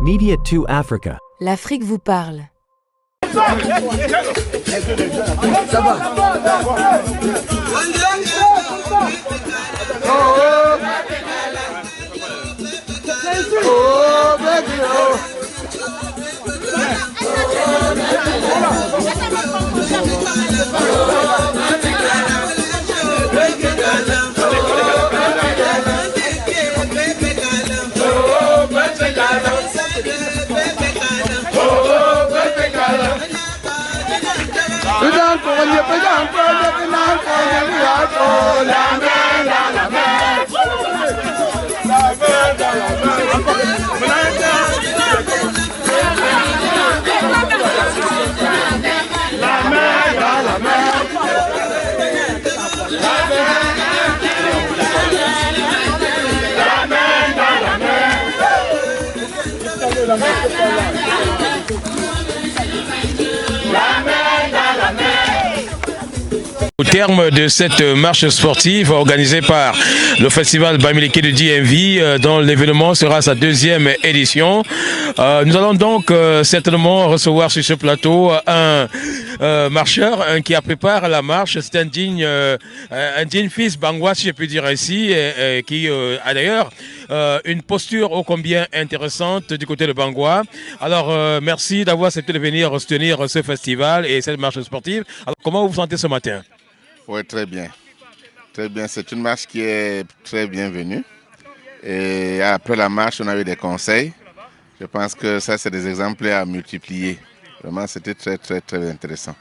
Media 2 Africa. L'Afrique vous parle. Au terme de cette marche sportive organisée par le festival Bamileke de DMV, dont l'événement sera sa deuxième édition, nous allons donc certainement recevoir sur ce plateau un marcheur qui a préparé la marche. C'est un digne fils Bangwa, si je peux dire ainsi, qui a d'ailleurs une posture ô combien intéressante du côté de Bangwa. Alors, merci d'avoir accepté de venir soutenir ce festival et cette marche sportive. Alors, comment vous vous sentez ce matin? Oui, très bien. Très bien. C'est une marche qui est très bienvenue. Et après la marche, on a eu des conseils. Je pense que ça, c'est des exemples à multiplier. Vraiment, c'était très, très, très intéressant.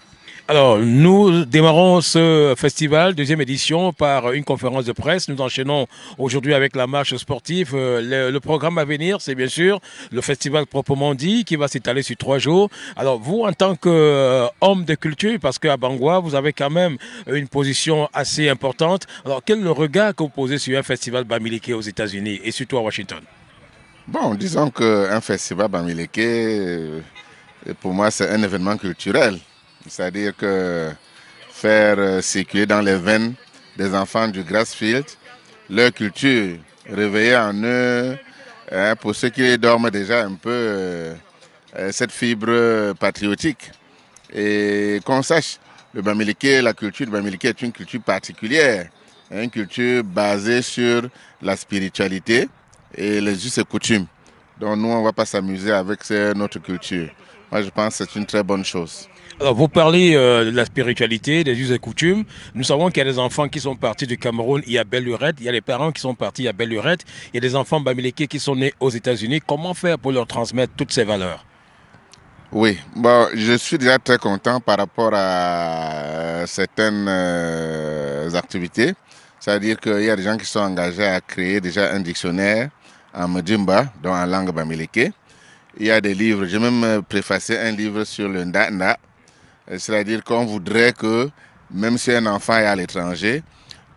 Alors, nous démarrons ce festival, deuxième édition, par une conférence de presse. Nous enchaînons aujourd'hui avec la marche sportive. Le programme à venir, c'est bien sûr le festival proprement dit, qui va s'étaler sur 3 jours. Alors, vous, en tant qu'homme de culture, parce qu'à Bangwa, vous avez quand même une position assez importante. Alors, quel est le regard que vous posez sur un festival Bamileke aux États-Unis et surtout à Washington? Bon, disons qu'un festival Bamileke, pour moi, c'est un événement culturel. C'est-à-dire que faire circuler dans les veines des enfants du Grassfield leur culture, réveiller en eux, pour ceux qui dorment déjà un peu, cette fibre patriotique. Et qu'on sache, le Bamileke, la culture du Bamileke est une culture particulière, une culture basée sur la spiritualité et les us et coutumes. Donc nous, on ne va pas s'amuser avec notre culture. Moi, je pense que c'est une très bonne chose. Alors, vous parlez de la spiritualité, des us et coutumes. Nous savons qu'il y a des enfants qui sont partis du Cameroun, il y a Belle-Lurette. Il y a les parents qui sont partis à Belle-Lurette. Il y a des enfants Bamileke qui sont nés aux États-Unis. Comment faire pour leur transmettre toutes ces valeurs? Oui, bon, je suis déjà très content par rapport à certaines activités. C'est-à-dire qu'il y a des gens qui sont engagés à créer déjà un dictionnaire en Mdjimba, donc en langue Bamileke. Il y a des livres, j'ai même préfacé un livre sur le Ndanda. C'est-à-dire qu'on voudrait que, même si un enfant est à l'étranger,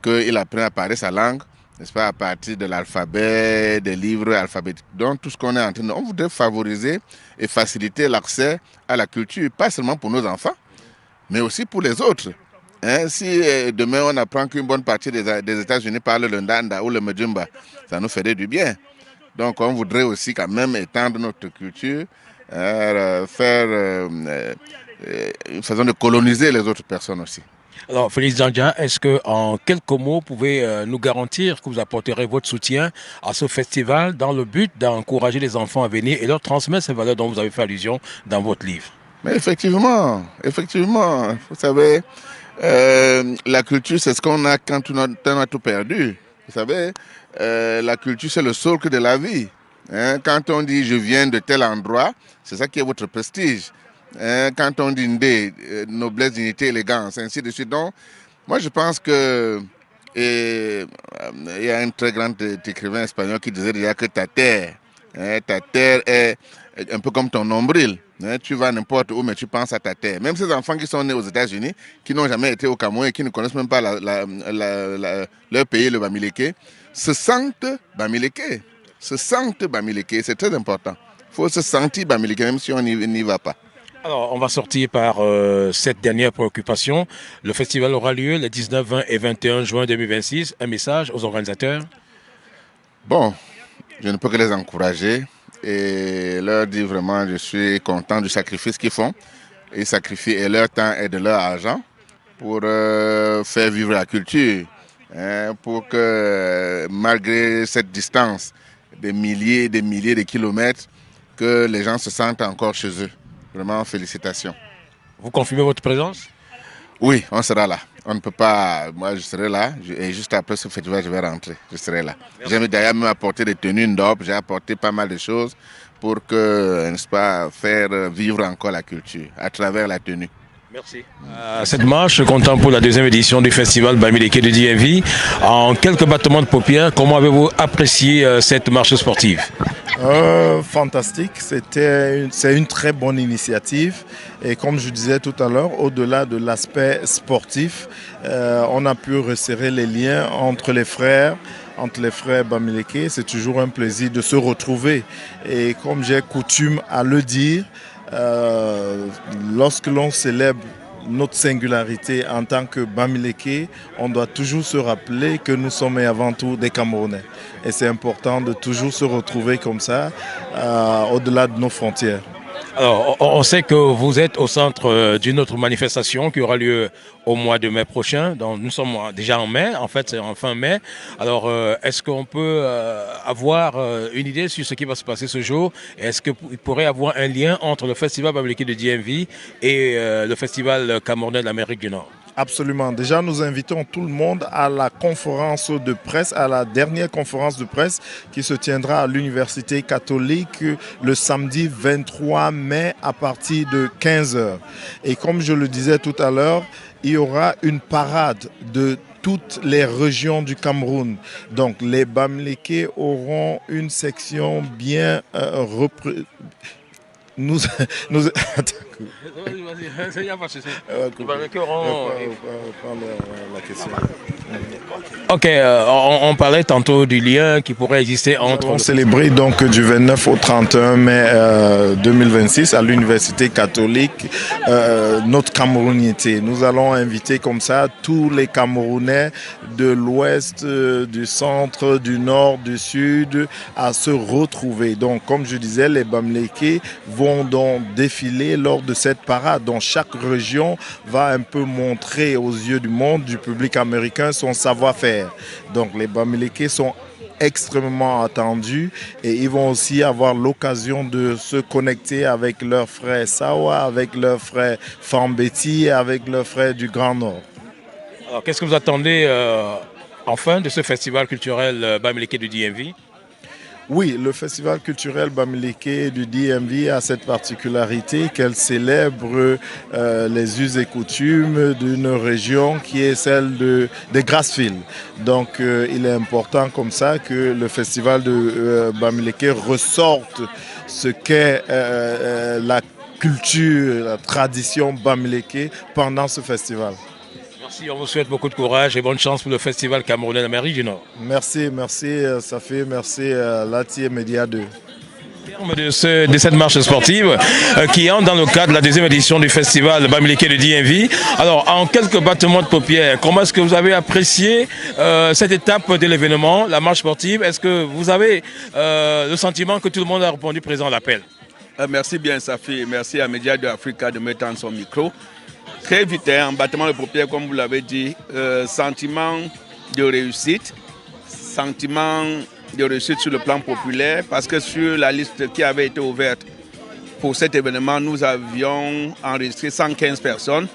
qu'il apprenne à parler sa langue, n'est-ce pas, à partir de l'alphabet, des livres alphabétiques. Donc tout ce qu'on est en train de... On voudrait favoriser et faciliter l'accès à la culture, pas seulement pour nos enfants, mais aussi pour les autres. Si demain on apprend qu'une bonne partie des États-Unis parle le Ndanda ou le Mdjimba, ça nous ferait du bien. Donc on voudrait aussi quand même étendre notre culture, faire une façon de coloniser les autres personnes aussi. Alors Félix Djandja, est-ce qu'en quelques mots, vous pouvez nous garantir que vous apporterez votre soutien à ce festival dans le but d'encourager les enfants à venir et leur transmettre ces valeurs dont vous avez fait allusion dans votre livre? Mais effectivement, vous savez, la culture c'est ce qu'on a quand on a tout perdu. Vous savez, la culture c'est le socle de la vie. Quand on dit je viens de tel endroit, c'est ça qui est votre prestige. Quand on dit Ndé, noblesse, dignité, élégance, ainsi de suite. Donc, moi je pense que il y a un très grand écrivain espagnol qui disait déjà que ta terre est un peu comme ton nombril. Tu vas n'importe où, mais tu penses à ta terre. Même ces enfants qui sont nés aux États-Unis, qui n'ont jamais été au Cameroun et qui ne connaissent même pas leur pays, le Bamileke, se sentent Bamileke. C'est très important. Il faut se sentir Bamileke, même si on n'y va pas. Alors, on va sortir par cette dernière préoccupation. Le festival aura lieu les 19, 20 et 21 juin 2026. Un message aux organisateurs? Bon, je ne peux que les encourager et leur dire vraiment je suis content du sacrifice qu'ils font. Ils sacrifient et leur temps et de leur argent pour faire vivre la culture, hein, pour que malgré cette distance, des milliers et des milliers de kilomètres, que les gens se sentent encore chez eux. Vraiment, félicitations. Vous confirmez votre présence? Oui, on sera là. On ne peut pas. Moi, je serai là. Et juste après ce festival, je vais rentrer. Je serai là. J'ai d'ailleurs même apporté des tenues d'op. J'ai apporté pas mal de choses pour que, n'est-ce pas, faire vivre encore la culture à travers la tenue. Merci. Cette marche comptant pour la deuxième édition du festival Bamileke de DMV. En quelques battements de paupières, comment avez-vous apprécié cette marche sportive? Fantastique, c'est une très bonne initiative et comme je disais tout à l'heure, au-delà de l'aspect sportif, on a pu resserrer les liens entre les frères Bamileke. C'est toujours un plaisir de se retrouver et comme j'ai coutume à le dire, lorsque l'on célèbre notre singularité en tant que Bamileke, on doit toujours se rappeler que nous sommes avant tout des Camerounais. Et c'est important de toujours se retrouver comme ça, au-delà de nos frontières. Alors, on sait que vous êtes au centre d'une autre manifestation qui aura lieu au mois de mai prochain. Donc, nous sommes déjà en mai, en fait, c'est en fin mai. Alors, est-ce qu'on peut avoir une idée sur ce qui va se passer ce jour? Est-ce qu'il pourrait y avoir un lien entre le festival Bamileke de DMV et le festival camerounais de l'Amérique du Nord? Absolument. Déjà, nous invitons tout le monde à la conférence de presse, à la dernière conférence de presse qui se tiendra à l'Université catholique le samedi 23 mai à partir de 15h. Et comme je le disais tout à l'heure, il y aura une parade de toutes les régions du Cameroun. Donc, les Bamileke auront une section bien nous Ok, on parlait tantôt du lien qui pourrait exister entre... On célébrait donc du 29 au 31 mai 2026 à l'Université catholique notre camerounité. Nous allons inviter comme ça tous les Camerounais de l'ouest, du centre, du nord, du sud à se retrouver. Donc comme je disais, les Bamileke vont donc défiler lors de cette parade. Donc chaque région va un peu montrer aux yeux du monde, du public américain, son savoir-faire. Donc les Bamileke sont extrêmement attendus et ils vont aussi avoir l'occasion de se connecter avec leurs frères Sawa, avec leurs frères Fambeti et avec leurs frères du Grand Nord. Alors qu'est-ce que vous attendez enfin de ce festival culturel Bamileke du DMV? Oui, le festival culturel Bamileke du DMV a cette particularité qu'elle célèbre les us et coutumes d'une région qui est celle de Grassfield. Donc il est important comme ça que le festival de Bamileke ressorte ce qu'est la culture, la tradition Bamileke pendant ce festival. Merci, on vous souhaite beaucoup de courage et bonne chance pour le festival camerounais d'Amérique du Nord. Merci, Safi, merci Lati et Média 2. Terme de cette marche sportive qui entre dans le cadre de la deuxième édition du festival Bamileke de DMV. Alors, en quelques battements de paupières, comment est-ce que vous avez apprécié cette étape de l'événement, la marche sportive? Est-ce que vous avez le sentiment que tout le monde a répondu présent à l'appel? Merci bien, Safi. Merci à Média 2 Africa de mettre en son micro. Très vite, en battement de paupières, comme vous l'avez dit, sentiment de réussite sur le plan populaire, parce que sur la liste qui avait été ouverte pour cet événement, nous avions enregistré 115 personnes.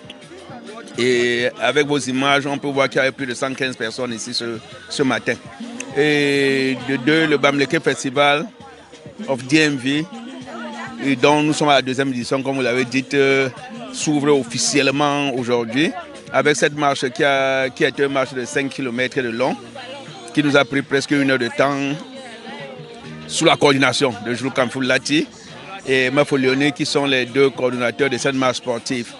Et avec vos images, on peut voir qu'il y avait plus de 115 personnes ici ce matin. Et de deux, le Bamileke Festival of DMV, et dont nous sommes à la deuxième édition, comme vous l'avez dit, s'ouvre officiellement aujourd'hui avec cette marche qui a été une marche de 5 km de long, qui nous a pris presque 1 heure de temps sous la coordination de Jules Kamfoul Lati et Mafo Léoné, qui sont les deux coordonnateurs de cette marche sportive.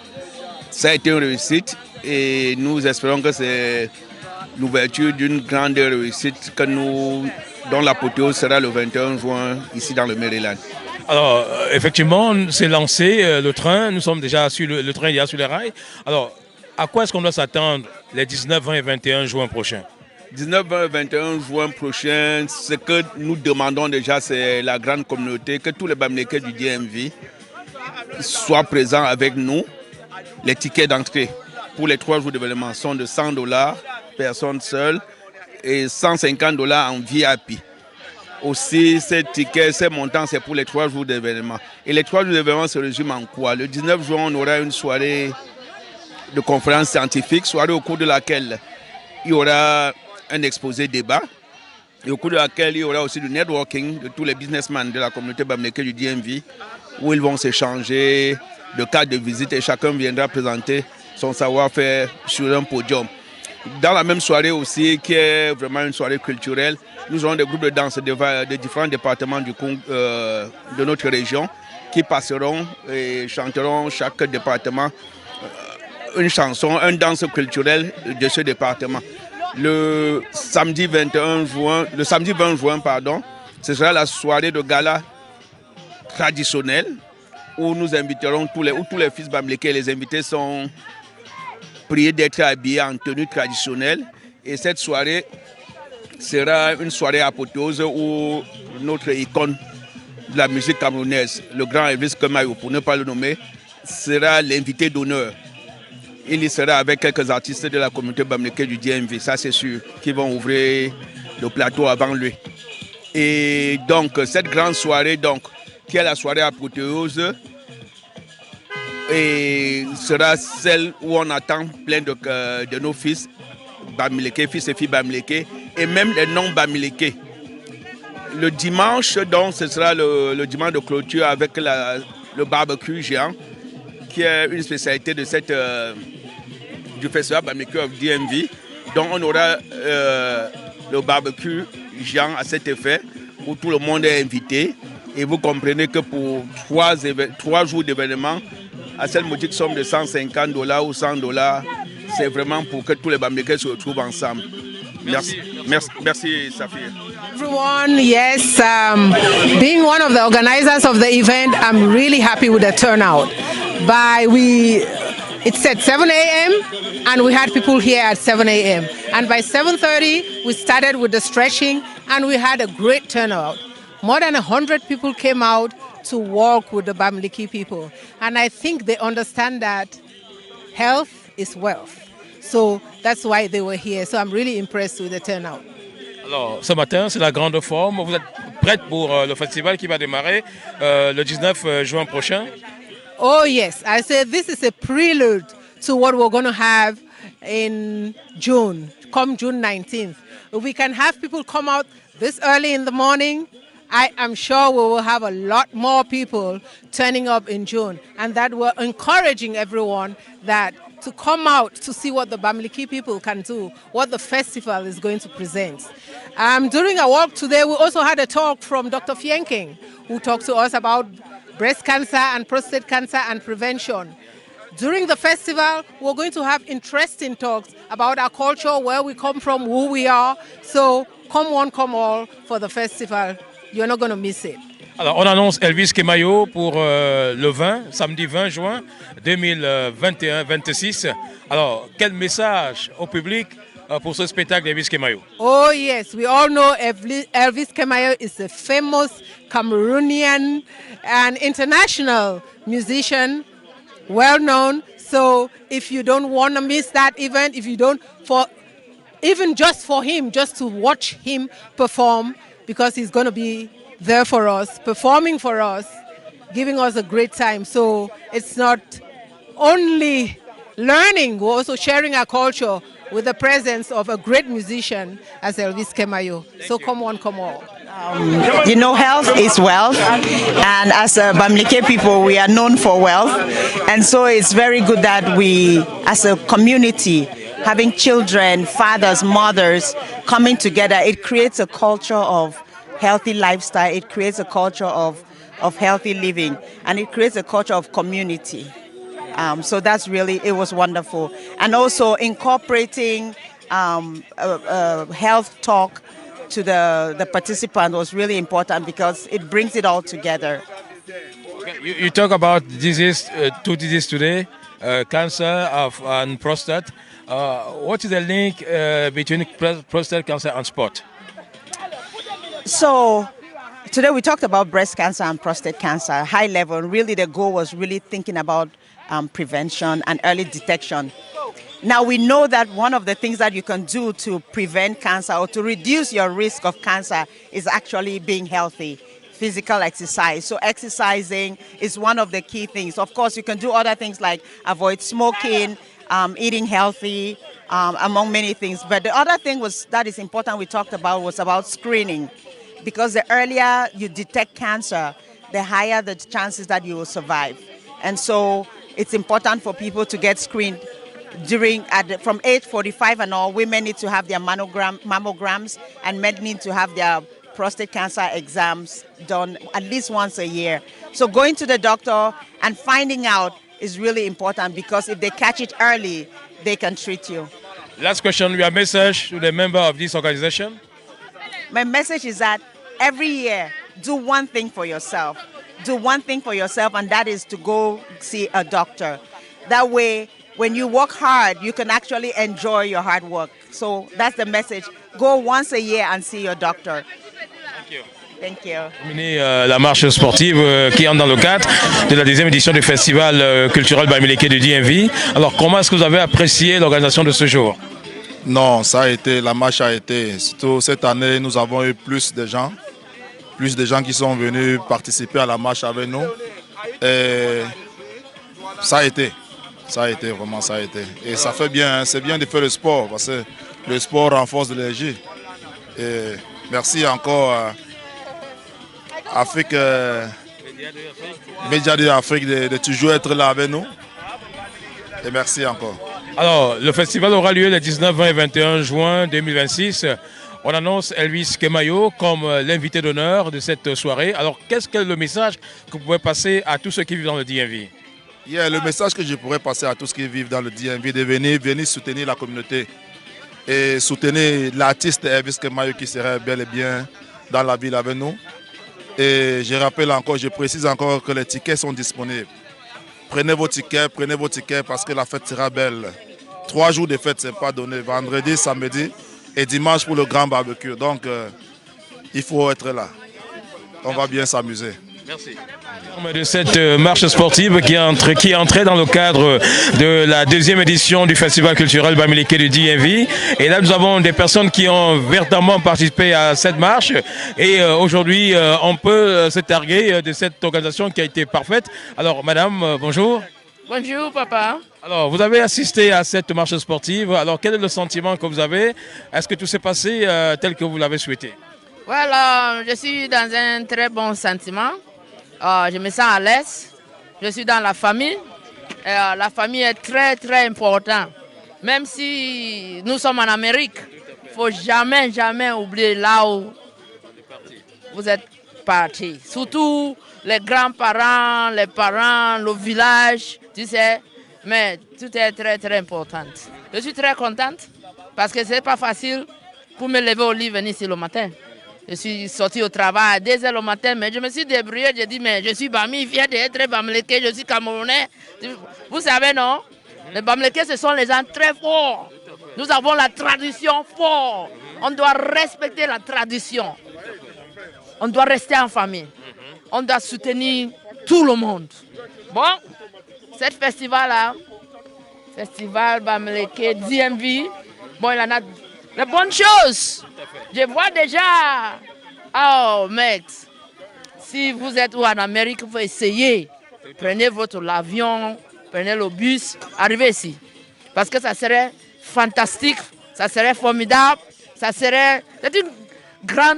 Ça a été une réussite et nous espérons que c'est l'ouverture d'une grande réussite dont l'apothéose sera le 21 juin ici dans le Maryland. Alors, effectivement, c'est lancé le train. Nous sommes déjà sur le train est déjà sur les rails. Alors, à quoi est-ce qu'on doit s'attendre les 19, 20 et 21 juin prochains? 19, 20, 21 juin prochain, ce que nous demandons déjà, c'est la grande communauté, que tous les Bamileke du DMV soient présents avec nous. Les tickets d'entrée pour les 3 jours d'événement sont de $100, personne seule, et $150 en VIP. Aussi, ces tickets, ces montants, c'est pour les 3 jours d'événement. Et les 3 jours d'événement se résument en quoi? Le 19 juin, on aura une soirée de conférence scientifique, soirée au cours de laquelle il y aura un exposé débat, et au cours de laquelle il y aura aussi du networking de tous les businessmen de la communauté Bamileke du DMV, où ils vont s'échanger de cartes de visite et chacun viendra présenter son savoir-faire sur un podium. Dans la même soirée aussi, qui est vraiment une soirée culturelle, nous aurons des groupes de danse de différents départements de notre région qui passeront et chanteront chaque département une chanson, une danse culturelle de ce département. Le samedi 20 juin, ce sera la soirée de gala traditionnelle où nous inviterons tous les fils Bamileke. Les invités sont priés d'être habillés en tenue traditionnelle. Et cette soirée sera une soirée apothéose où notre icône de la musique camerounaise, le grand Elvis Kemayo, pour ne pas le nommer, sera l'invité d'honneur. Il y sera avec quelques artistes de la communauté Bamileke du DMV, ça c'est sûr, qui vont ouvrir le plateau avant lui. Et donc, cette grande soirée, donc, qui est la soirée apothéose, et sera celle où on attend plein de nos fils Bamileke, fils et filles Bamileke, et même les non-Bamileke. Le dimanche, donc, ce sera le dimanche de clôture avec le barbecue géant, qui est une spécialité de du festival Bamileke of DMV. Donc on aura le barbecue géant à cet effet, où tout le monde est invité. Et vous comprenez que pour 3 jours d'événement, à cette modique somme de $150 ou $100, c'est vraiment pour que tous les Bamileke se retrouvent ensemble. Merci Safir. Everyone, yes, being one of the organizers of the event, I'm really happy with the turnout. It's at 7 a.m. and we had people here at 7 a.m. And by 7:30, we started with the stretching and we had a great turnout. More than 100 people came out to walk with the Bamileke people. And I think they understand that health is wealth. So that's why they were here. So I'm really impressed with the turnout. Alors, ce matin, c'est la grande forme. Vous êtes prête pour le festival qui va démarrer le 19 juin prochain? Oh, yes. I said this is a prelude to what we're going to have in June, come June 19th. If we can have people come out this early in the morning, I am sure we will have a lot more people turning up in June. And that we're encouraging everyone that to come out to see what the Bamileke people can do, what the festival is going to present. During our walk today, we also had a talk from Dr. Fienking, who talked to us about breast cancer and prostate cancer and prevention. During the festival, we're going to have interesting talks about our culture, where we come from, who we are. So come one, come all for the festival. You're not going to miss it. Alors, on annonce Elvis Kemayo pour le samedi 20 juin 2021-26. Alors, quel message au public pour ce spectacle d'Elvis Kemayo? Oh, yes. We all know Elvis Kemayo is a famous Cameroonian and international musician, well known. So if you don't want to miss that event, even just for him, just to watch him perform, because he's going to be there for us, performing for us, giving us a great time. So it's not only learning, we're also sharing our culture with the presence of a great musician as Elvis Kemayo. So come on, come on. Health is wealth, and as Bamileke people, we are known for wealth, and so it's very good that we, as a community, having children, fathers, mothers coming together, it creates a culture of healthy lifestyle, it creates a culture of healthy living, and it creates a culture of community. So that's really, it was wonderful. And also incorporating health talk to the participant was really important because it brings it all together. You talk about disease, two diseases today, cancer and prostate. What is the link between prostate cancer and sport? So today we talked about breast cancer and prostate cancer, high level. Really the goal was really thinking about prevention and early detection. Now we know that one of the things that you can do to prevent cancer or to reduce your risk of cancer is actually being healthy, physical exercise. So exercising is one of the key things. Of course, you can do other things like avoid smoking, eating healthy, among many things. But the other thing that is important we talked about was about screening. Because the earlier you detect cancer, the higher the chances that you will survive. And so it's important for people to get screened from age 45 and all. Women need to have their mammograms, and men need to have their prostate cancer exams done at least once a year. So going to the doctor and finding out is really important, because if they catch it early, they can treat you. Last question, your message to the member of this organization? My message is that every year, do one thing for yourself. Do one thing for yourself, and that is to go see a doctor. That way, when you work hard, you can actually enjoy your hard work. So that's the message. Go once a year and see your doctor. Thank you. Thank you. La marche sportive qui entre dans le cadre de la deuxième édition du festival culturel Bamileke de DMV. Alors, comment est-ce que vous avez apprécié l'organisation de ce jour? Non, ça a été, la marche a été. Surtout cette année, nous avons eu plus de gens qui sont venus participer à la marche avec nous. Et ça a été. Ça a été, vraiment ça a été. Et ça fait bien, hein, c'est bien de faire le sport, parce que le sport renforce l'énergie. Et merci encore à Médias de l'Afrique de toujours être là avec nous. Et merci encore. Alors, le festival aura lieu les 19, 20 et 21 juin 2026. On annonce Elvis Kemayo comme l'invité d'honneur de cette soirée. Alors, qu'est-ce que le message que vous pouvez passer à tous ceux qui vivent dans le DMV? Le message que je pourrais passer à tous ceux qui vivent dans le DMV, de venir soutenir la communauté et soutenir l'artiste Elvis Kemayo qui serait bel et bien dans la ville avec nous. Et je précise encore que les tickets sont disponibles. Prenez vos tickets parce que la fête sera belle. 3 jours de fête, ce n'est pas donné. Vendredi, samedi et dimanche pour le grand barbecue. Donc, il faut être là. On va bien s'amuser. Merci. De cette marche sportive qui est entrée dans le cadre de la deuxième édition du festival culturel Bamileke de DMV. Et là, nous avons des personnes qui ont vertement participé à cette marche. Et aujourd'hui, on peut se targuer de cette organisation qui a été parfaite. Alors, madame, bonjour. Bonjour, papa. Alors, vous avez assisté à cette marche sportive. Alors, quel est le sentiment que vous avez? Est-ce que tout s'est passé tel que vous l'avez souhaité? Voilà, je suis dans un très bon sentiment. Je me sens à l'aise. Je suis dans la famille. La famille est très, très importante. Même si nous sommes en Amérique, il ne faut jamais, jamais oublier là où vous êtes partis. Surtout les grands-parents, les parents, le village, tu sais. Mais tout est très, très important. Je suis très contente parce que ce n'est pas facile pour me lever au lit et venir ici le matin. Je suis sorti au travail à 2 h le matin, mais je me suis débrouillé. J'ai dit, mais je suis Bami, fier d'être Bamileke, je suis Camerounais. Vous savez, non? Les Bamileke, ce sont les gens très forts. Nous avons la tradition forte. On doit respecter la tradition. On doit rester en famille. On doit soutenir tout le monde. Bon, ce festival-là, Festival Bamileke DMV, bon, il en a de bonnes choses. Je vois déjà, oh mec, si vous êtes en Amérique, vous essayez. Prenez votre avion, prenez le bus, arrivez ici. Parce que ça serait fantastique, ça serait formidable, c'est un grand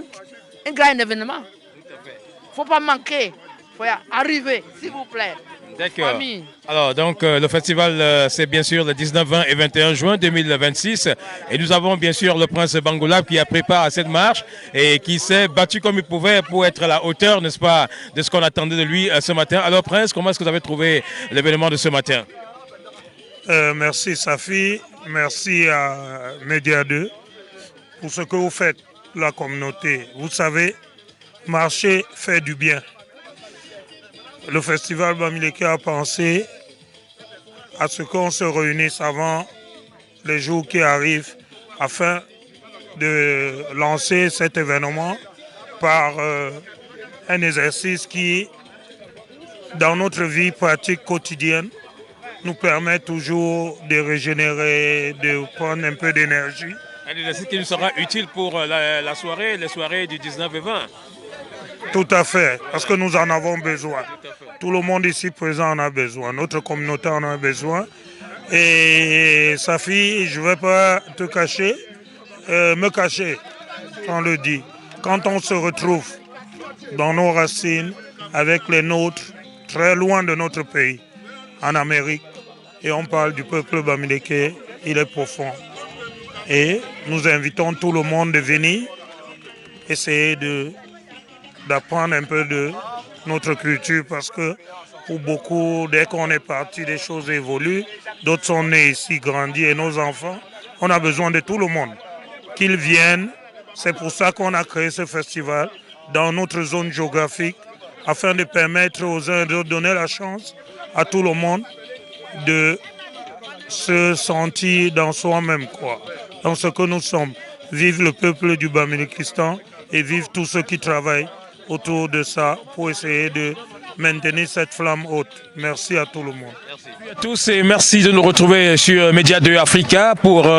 événement. Il ne faut pas manquer, il faut arriver, s'il vous plaît. D'accord. Alors, donc, le festival, c'est bien sûr le 19, 20 et 21 juin 2026. Et nous avons bien sûr le prince Bangolab qui a préparé cette marche et qui s'est battu comme il pouvait pour être à la hauteur, n'est-ce pas, de ce qu'on attendait de lui ce matin. Alors, prince, comment est-ce que vous avez trouvé l'événement de ce matin? Merci, Safi. Merci à Média 2 pour ce que vous faites pour la communauté. Vous savez, marcher fait du bien. Le festival Bamileke a pensé à ce qu'on se réunisse avant les jours qui arrivent afin de lancer cet événement par un exercice qui, dans notre vie pratique quotidienne, nous permet toujours de régénérer, de prendre un peu d'énergie. Un exercice qui nous sera utile pour la soirée, les soirées du 19 et 20. Tout à fait, parce que nous en avons besoin. Tout le monde ici présent en a besoin, notre communauté en a besoin. Et Safi, je ne vais pas te cacher, me cacher, on le dit. Quand on se retrouve dans nos racines, avec les nôtres, très loin de notre pays, en Amérique, et on parle du peuple bamileke, il est profond. Et nous invitons tout le monde de venir essayer d'apprendre un peu de notre culture, parce que pour beaucoup, dès qu'on est parti, des choses évoluent. D'autres sont nés ici, grandis, et nos enfants, on a besoin de tout le monde, qu'ils viennent. C'est pour ça qu'on a créé ce festival dans notre zone géographique, afin de permettre aux uns et aux autres, donner la chance à tout le monde de se sentir dans soi-même, quoi, dans ce que nous sommes. Vive le peuple du Bamilikistan et vive tous ceux qui travaillent autour de ça pour essayer de maintenir cette flamme haute. Merci à tout le monde. Merci à tous et merci de nous retrouver sur Média 2 Africa pour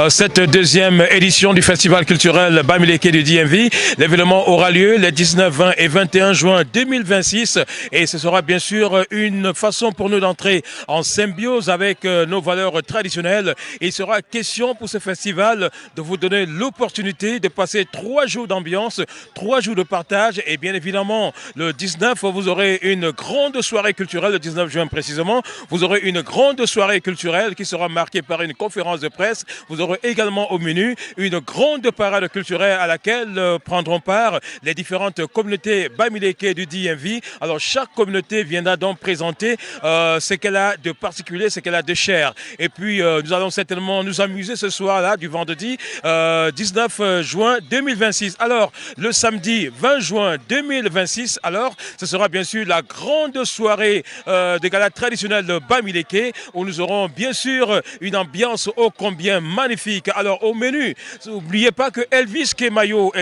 cette deuxième édition du festival culturel Bamileke du DMV. L'événement aura lieu les 19, 20 et 21 juin 2026 et ce sera bien sûr une façon pour nous d'entrer en symbiose avec nos valeurs traditionnelles. Il sera question pour ce festival de vous donner l'opportunité de passer 3 jours d'ambiance, 3 jours de partage et bien évidemment le 19 vous aurez une grande soirée culturelle, le 19 juin précisément. Vous aurez une grande soirée culturelle qui sera marquée par une conférence de presse. Vous aurez également au menu une grande parade culturelle à laquelle prendront part les différentes communautés Bamileke du DMV. Alors chaque communauté viendra donc présenter ce qu'elle a de particulier, ce qu'elle a de cher. Et puis nous allons certainement nous amuser ce soir-là du vendredi 19 juin 2026. Alors le samedi 20 juin 2026, alors ce sera bien sûr la grande soirée de gala traditionnelle de Bamileke où nous aurons bien sûr une ambiance ô combien magnifique. Alors au menu, n'oubliez pas que Elvis Kemayo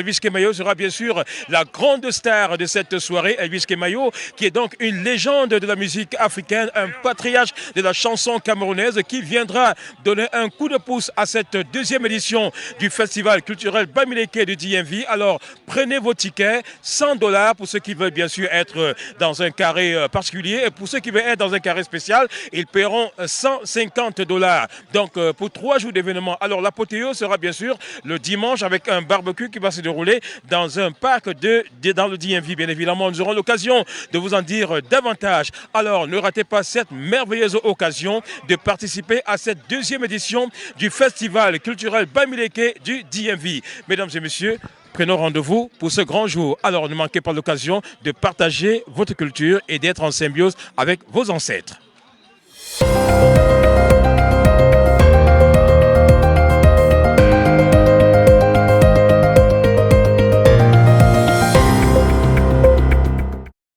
sera bien sûr la grande star de cette soirée. Elvis Kemayo qui est donc une légende de la musique africaine, un patriarche de la chanson camerounaise qui viendra donner un coup de pouce à cette deuxième édition du festival culturel Bamileke du DMV. Alors prenez vos tickets, $100 pour ceux qui veulent bien sûr être dans un carré particulier et pour ceux qui veulent être dans un carré spécial, ils paieront $150. Donc pour 3 jours d'événement. Alors l'apothéose sera bien sûr le dimanche avec un barbecue qui va se dérouler dans un parc dans le DMV. Bien évidemment, nous aurons l'occasion de vous en dire davantage. Alors ne ratez pas cette merveilleuse occasion de participer à cette deuxième édition du festival culturel Bamileke du DMV. Mesdames et messieurs, prenons rendez-vous pour ce grand jour. Alors ne manquez pas l'occasion de partager votre culture et d'être en symbiose avec vos ancêtres.